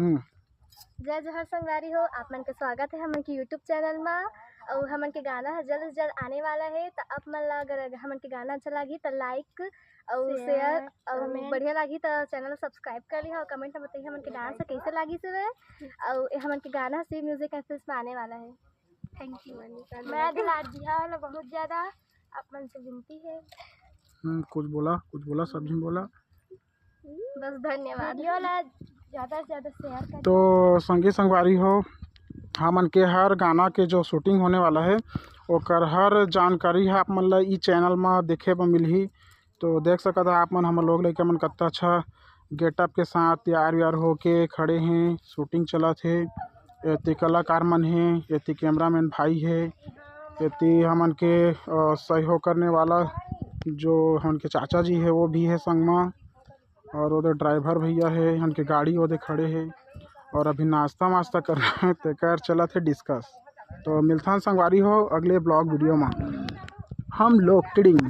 जय जोहर संगवारी हो, आप मन के स्वागत है हमन के यूट्यूब चैनल में। और हमन के गाना है जल्द से जल्द आने वाला है। तो आप मन ला अगर हमन के गाना अच्छा लगी तो लाइक और शेयर और बढ़िया लगी तो चैनल सब्सक्राइब कर ली और कमेंट में बताइए हमन के डांस कैसे लगी से। और हमन के गाना सी म्यूजिक एक्सप्रेस में आने वाला है। Thank you. मैं दुलार जिया वाला बहुत ज़्यादा आप मन से विनती है। कुछ बोला सब झन बोला। बस धन्यवाद। वीडियो ला ज़्यादा से ज़्यादा शेयर कर। तो संगी संगवारी हो, हमन के हर गाना के जो शूटिंग होने वाला है ओकर हर जानकारी है आप मन ला ई चैनल में देखे बर मिलही। तो देख सकत है आप मन हम लोग लइका मन कत्ता अच्छा गेटअप के साथ तैयार व्यार होके खड़े हैं। शूटिंग चलत है, एती कलाकार मन है, एती कैमरामैन भाई है, एती हमन के सहयोग करने वाला जो हमन के चाचा जी है वो भी है संग में। और उधर ड्राइवर भैया है, हमके गाड़ी उधर खड़े है और अभी नाश्ता वास्ता कर रहे हैं तेकर चलत है डिस्कस। तो मिलथन संगवारी हो अगले ब्लॉग वीडियो में हम लोग टिडिंग।